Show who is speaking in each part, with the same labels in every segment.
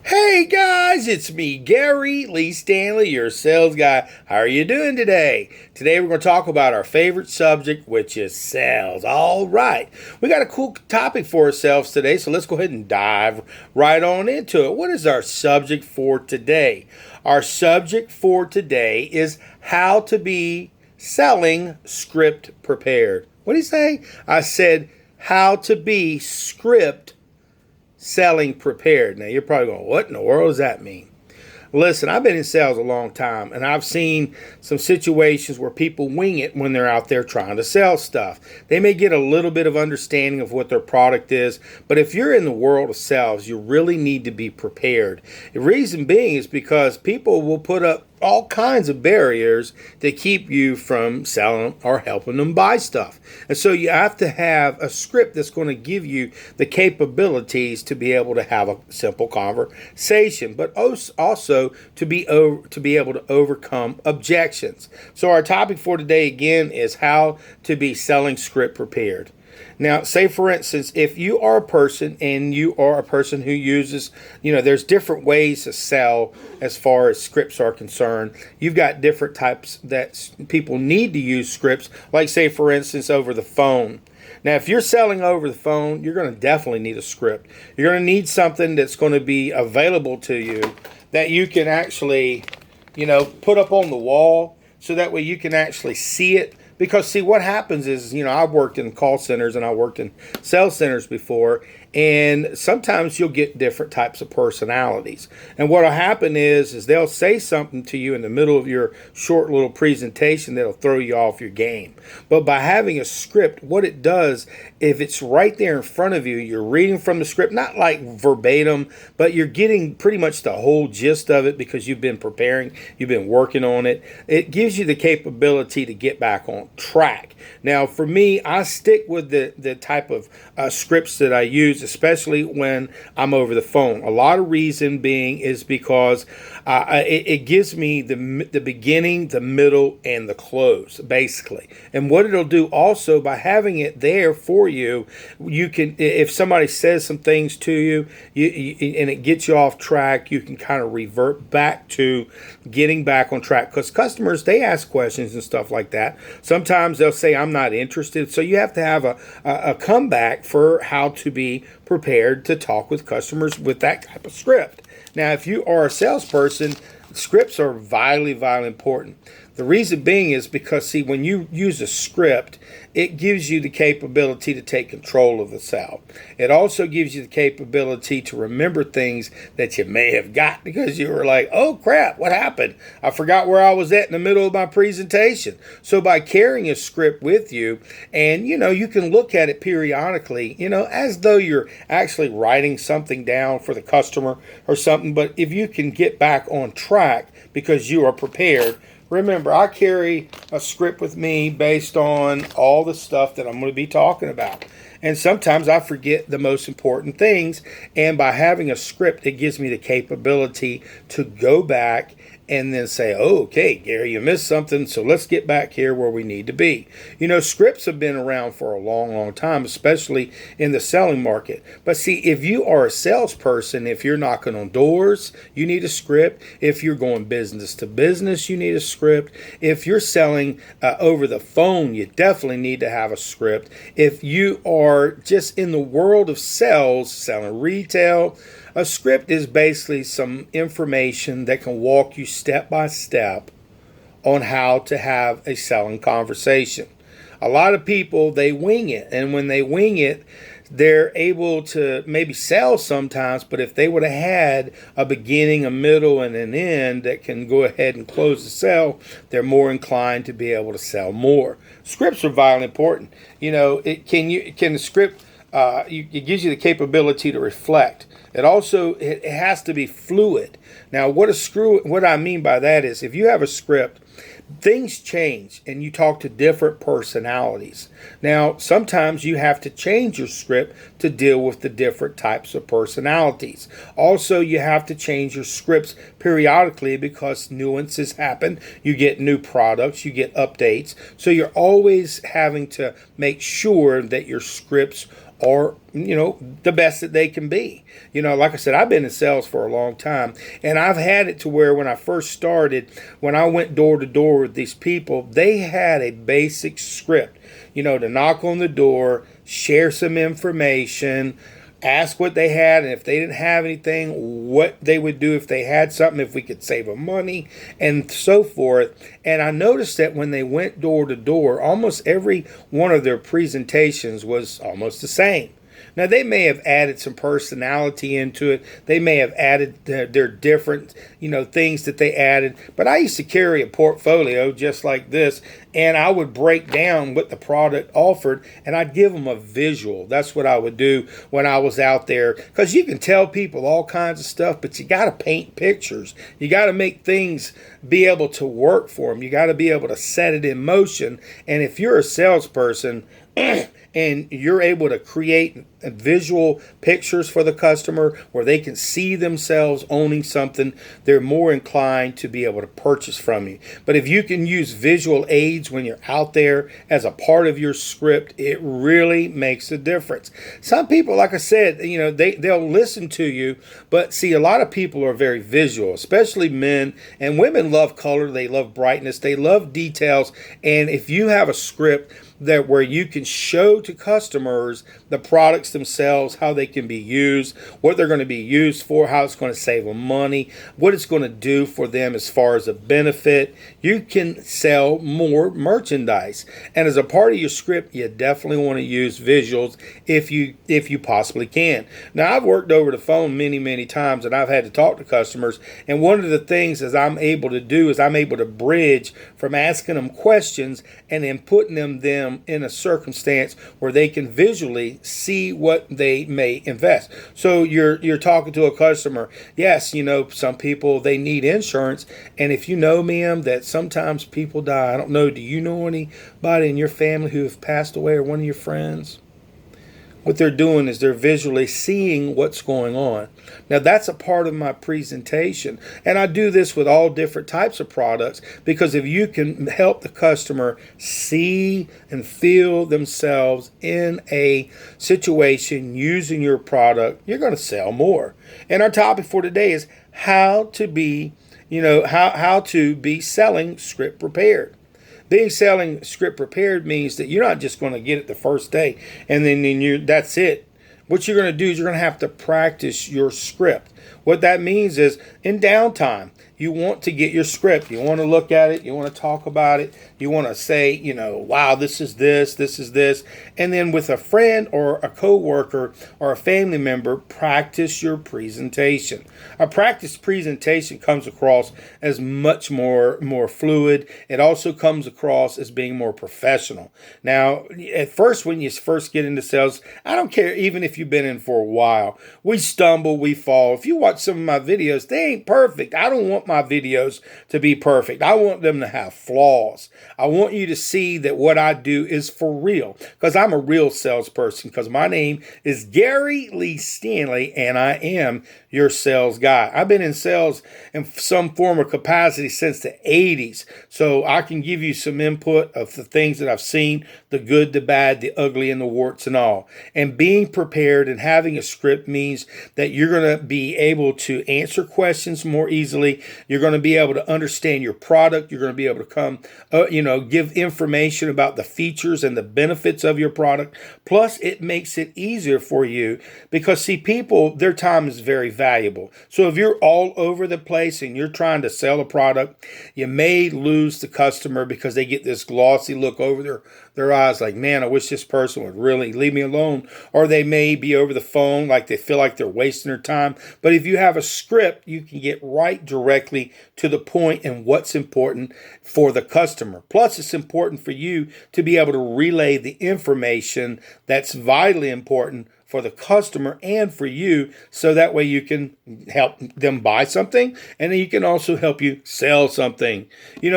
Speaker 1: Hey guys, it's me, Gary Lee Stanley, your sales guy. How are you doing today? Today we're going to talk about our favorite subject, which is sales. All right, we got a cool topic for ourselves today, so let's go ahead and dive right on into it. What is our subject for today? Our subject for today is how to be selling script prepared. What did he say? I said how to be script selling prepared. Now you're probably going, what in the world does that mean? Listen, I've been in sales a long time, and I've seen some situations where people wing it when they're out there trying to sell stuff. They may get a little bit of understanding of what their product is, but if you're in the world of sales, you really need to be prepared. The reason being is because people will put up all kinds of barriers to keep you from selling or helping them buy stuff. And so you have to have a script that's going to give you the capabilities to be able to have a simple conversation, but also to be able to overcome objections. So our topic for today again is how to be selling script prepared. Now, say for instance, if you are a person and you are a person who uses, there's different ways to sell as far as scripts are concerned. You've got different types that people need to use scripts, like say for instance, over the phone. Now, if you're selling over the phone, you're going to definitely need a script. You're going to need something that's going to be available to you that you can actually, put up on the wall so that way you can actually see it. Because, see, what happens is, I've worked in call centers and I worked in sales centers before, and sometimes you'll get different types of personalities. And what will happen is they'll say something to you in the middle of your short little presentation that'll throw you off your game. But by having a script, what it does, if it's right there in front of you, you're reading from the script, not like verbatim, but you're getting pretty much the whole gist of it because you've been preparing, you've been working on it. It gives you the capability to get back on track. Now, for me, I stick with the type of scripts that I use, especially when I'm over the phone. A lot of reason being is because it gives me the beginning, the middle, and the close, basically. And what it'll do also by having it there for you, you can, if somebody says some things to you, and it gets you off track, you can kind of revert back to getting back on track. Because customers, they ask questions and stuff like that. Sometimes they'll say, I'm not interested. So you have to have a comeback for how to be prepared to talk with customers with that type of script. Now, if you are a salesperson, scripts are vitally, vitally important. The reason being is because, see, when you use a script, it gives you the capability to take control of the sale. It also gives you the capability to remember things that you may have got because you were like, oh crap, what happened? I forgot where I was at in the middle of my presentation. So by carrying a script with you, and you can look at it periodically, as though you're actually writing something down for the customer or something. But if you can get back on track because you are prepared. Remember, I carry a script with me based on all the stuff that I'm going to be talking about. And sometimes I forget the most important things. And by having a script, it gives me the capability to go back and then say, oh, okay, Gary, you missed something, so let's get back here where we need to be. Scripts have been around for a long, long time, especially in the selling market. But see, if you are a salesperson, if you're knocking on doors, you need a script. If you're going business to business, you need a script. If you're selling over the phone, you definitely need to have a script. If you are just in the world of sales, selling retail, a script is basically some information that can walk you step by step on how to have a selling conversation. A lot of people, they wing it. And when they wing it, they're able to maybe sell sometimes, but if they would have had a beginning, a middle, and an end that can go ahead and close the sale, they're more inclined to be able to sell more. Scripts are vitally important. Can the script, it gives you the capability to reflect. It has to be fluid. Now, what I mean by that is if you have a script, things change and you talk to different personalities. Now, sometimes you have to change your script to deal with the different types of personalities. Also, you have to change your scripts periodically because nuances happen. You get new products, you get updates. So you're always having to make sure that your scripts are the best that they can be. Like I said, I've been in sales for a long time, and I've had it to where when I first started, when I went door to door with these people, they had a basic script, to knock on the door, share some information, ask what they had, and if they didn't have anything, what they would do if they had something, if we could save them money, and so forth. And I noticed that when they went door to door, almost every one of their presentations was almost the same. Now, they may have added some personality into it. They may have added their different, things that they added. But I used to carry a portfolio just like this, and I would break down what the product offered, and I'd give them a visual. That's what I would do when I was out there, because you can tell people all kinds of stuff, but you got to paint pictures. You got to make things be able to work for them. You got to be able to set it in motion. And if you're a salesperson, and you're able to create visual pictures for the customer where they can see themselves owning something, they're more inclined to be able to purchase from you. But if you can use visual aids when you're out there as a part of your script, it really makes a difference. Some people, like I said, they'll listen to you, but see, a lot of people are very visual, especially men, and women love color, they love brightness, they love details. And if you have a script that where you can show to customers the products themselves, how they can be used, what they're going to be used for, how it's going to save them money, what it's going to do for them as far as a benefit, you can sell more merchandise. And as a part of your script, you definitely want to use visuals if you possibly can. Now, I've worked over the phone many times, and I've had to talk to customers, and one of the things is I'm able to do is I'm able to bridge from asking them questions and then putting them in a circumstance where they can visually see what they may invest. So you're talking to a customer. Yes, some people, they need insurance. And if you know, ma'am, that sometimes people die. I don't know, do you know anybody in your family who have passed away, or one of your friends? What they're doing is they're visually seeing what's going on. Now, that's a part of my presentation. And I do this with all different types of products, because if you can help the customer see and feel themselves in a situation using your product, you're going to sell more. And our topic for today is how to be selling script prepared. Selling script prepared means that you're not just going to get it the first day and then that's it. What you're going to do is you're going to have to practice your script. What that means is in downtime, you want to get your script. You want to look at it. You want to talk about it. You want to say, wow, this is this. And then with a friend or a coworker or a family member, practice your presentation. A practiced presentation comes across as much more fluid. It also comes across as being more professional. Now, at first, when you first get into sales, I don't care even if you've been in for a while. We stumble, we fall. If you watch some of my videos, they ain't perfect. I don't want my videos to be perfect. I want them to have flaws. I want you to see that what I do is for real, because I'm a real salesperson, because my name is Gary Lee Stanley, and I am your sales guy. I've been in sales in some form or capacity since the 80s, so I can give you some input of the things that I've seen, the good, the bad, the ugly, and the warts and all. And being prepared and having a script means that you're going to be able to answer questions more easily. You're going to be able to understand your product. You're going to be able to give information about the features and the benefits of your product. Plus, it makes it easier for you because, see, people, their time is very valuable. So if you're all over the place and you're trying to sell a product, you may lose the customer because they get this glossy look over their eyes like, man, I wish this person would really leave me alone. Or they may be over the phone like they feel like they're wasting their time. But if you have a script, you can get right directly to the point and what's important for the customer. Plus, it's important for you to be able to relay the information that's vitally important for the customer and for you, so that way you can help them buy something, and then you can also help you sell something.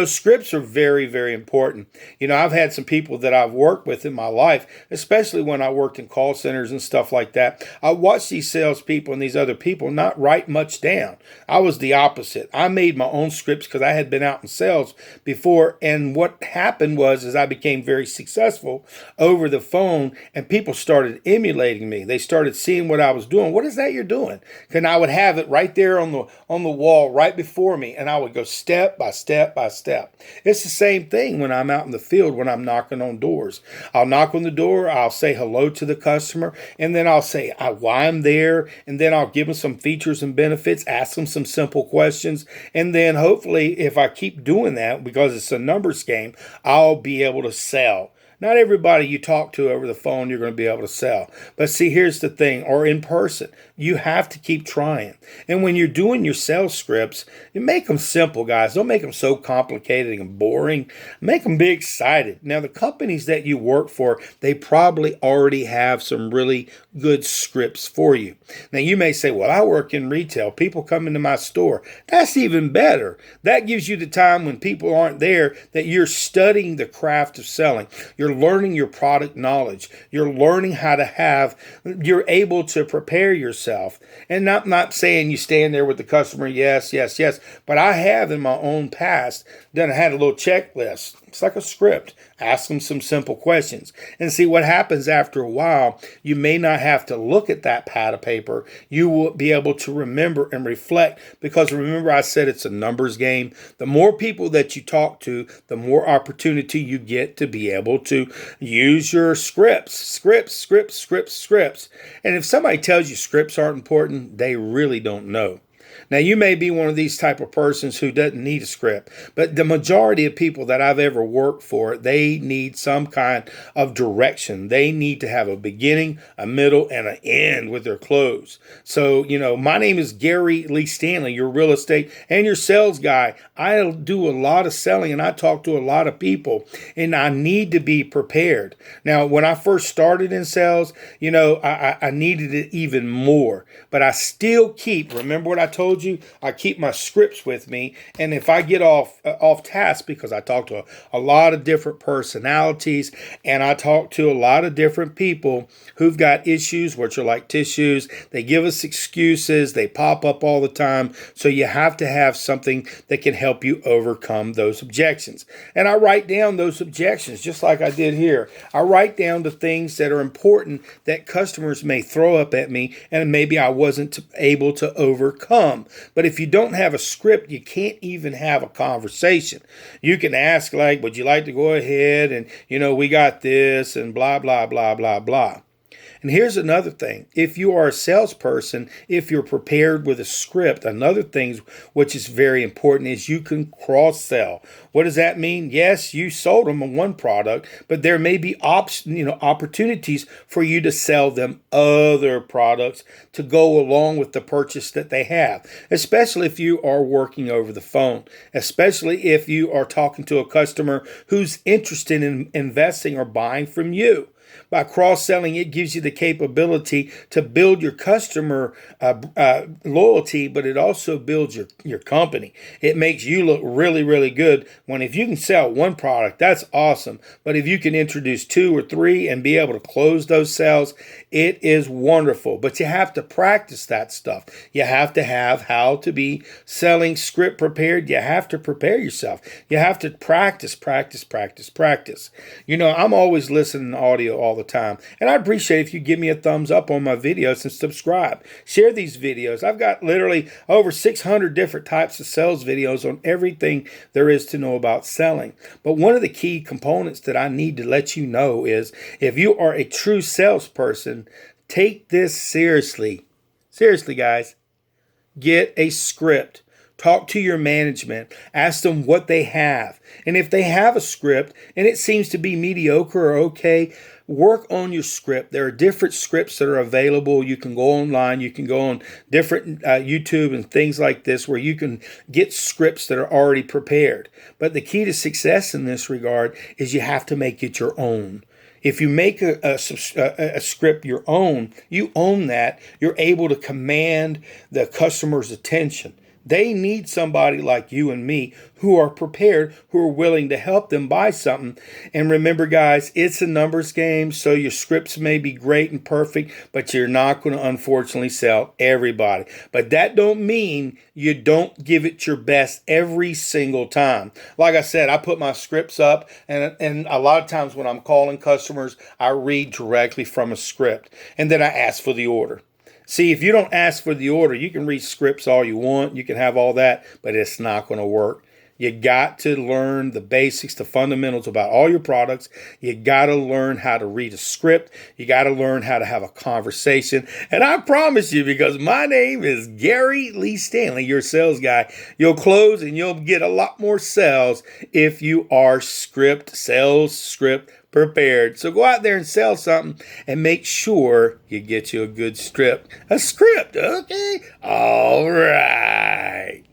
Speaker 1: Scripts are very, very important. I've had some people that I've worked with in my life, especially when I worked in call centers and stuff like that. I watched these salespeople and these other people not write much down. I was the opposite. I made my own scripts because I had been out in sales before, and what happened was I became very successful over the phone, and people started emulating me. me. They started seeing what I was doing. What is that you're doing? And I would have it right there on the wall right before me, and I would go step by step by step. It's the same thing when I'm out in the field, when I'm knocking on doors. I'll knock on the door, I'll say hello to the customer, and then I'll say why I'm there, and then I'll give them some features and benefits, ask them some simple questions, and then hopefully if I keep doing that, because it's a numbers game, I'll be able to sell. Not everybody you talk to over the phone you're going to be able to sell. But see, here's the thing, or in person, you have to keep trying. And when you're doing your sales scripts, you make them simple, guys. Don't make them so complicated and boring. Make them be excited. Now, the companies that you work for, they probably already have some really good scripts for you. Now, you may say, well, I work in retail. People come into my store. That's even better. That gives you the time when people aren't there that you're studying the craft of selling. You're learning your product knowledge. You're learning how to you're able to prepare yourself. And not saying you stand there with the customer, yes, yes, yes. But I have in my own past had a little checklist. It's like a script. Ask them some simple questions and see what happens after a while. You may not have to look at that pad of paper. You will be able to remember and reflect, because remember I said it's a numbers game. The more people that you talk to, the more opportunity you get to be able to use your scripts. And if somebody tells you scripts aren't important, they really don't know. Now, you may be one of these type of persons who doesn't need a script, but the majority of people that I've ever worked for, they need some kind of direction. They need to have a beginning, a middle, and an end with their close. So, my name is Gary Lee Stanley, your real estate and your sales guy. I do a lot of selling and I talk to a lot of people, and I need to be prepared. Now, when I first started in sales, I needed it even more, but I still remember what I told you, I keep my scripts with me, and if I get off task, because I talk to a lot of different personalities, and I talk to a lot of different people who've got issues which are like tissues. They give us excuses, they pop up all the time, so you have to have something that can help you overcome those objections. And I write down those objections just like I did here. I write down the things that are important that customers may throw up at me and maybe I wasn't able to overcome. But if you don't have a script, you can't even have a conversation. You can ask like, would you like to go ahead and, we got this and blah, blah, blah, blah, blah. And here's another thing. If you are a salesperson, if you're prepared with a script, another thing which is very important is you can cross-sell. What does that mean? Yes, you sold them on one product, but there may be opportunities for you to sell them other products to go along with the purchase that they have, especially if you are working over the phone, especially if you are talking to a customer who's interested in investing or buying from you. By cross-selling, it gives you the capability to build your customer loyalty, but it also builds your company. It makes you look really, really good. If you can sell one product, that's awesome. But if you can introduce 2 or 3 and be able to close those sales, it is wonderful. But you have to practice that stuff. You have to have how to be selling script prepared. You have to prepare yourself. You have to practice. I'm always listening to audio all the time. And I appreciate if you give me a thumbs up on my videos and subscribe. Share these videos. I've got literally over 600 different types of sales videos on everything there is to know about selling. But one of the key components that I need to let you know is if you are a true salesperson, take this seriously. Seriously, guys. Get a script. Talk to your management. Ask them what they have. And if they have a script and it seems to be mediocre or okay, work on your script. There are different scripts that are available. You can go online. You can go on different YouTube and things like this where you can get scripts that are already prepared. But the key to success in this regard is you have to make it your own. If you make a script your own, you own that. You're able to command the customer's attention. They need somebody like you and me who are prepared, who are willing to help them buy something. And remember, guys, it's a numbers game, so your scripts may be great and perfect, but you're not going to unfortunately sell everybody. But that don't mean you don't give it your best every single time. Like I said, I put my scripts up, and a lot of times when I'm calling customers, I read directly from a script, and then I ask for the order. See, if you don't ask for the order, you can read scripts all you want. You can have all that, but it's not going to work. You got to learn the basics, the fundamentals about all your products. You got to learn how to read a script. You got to learn how to have a conversation. And I promise you, because my name is Gary Lee Stanley, your sales guy, you'll close and you'll get a lot more sales if you are sales script prepared. So go out there and sell something and make sure you get you a good script. A script, okay? All right.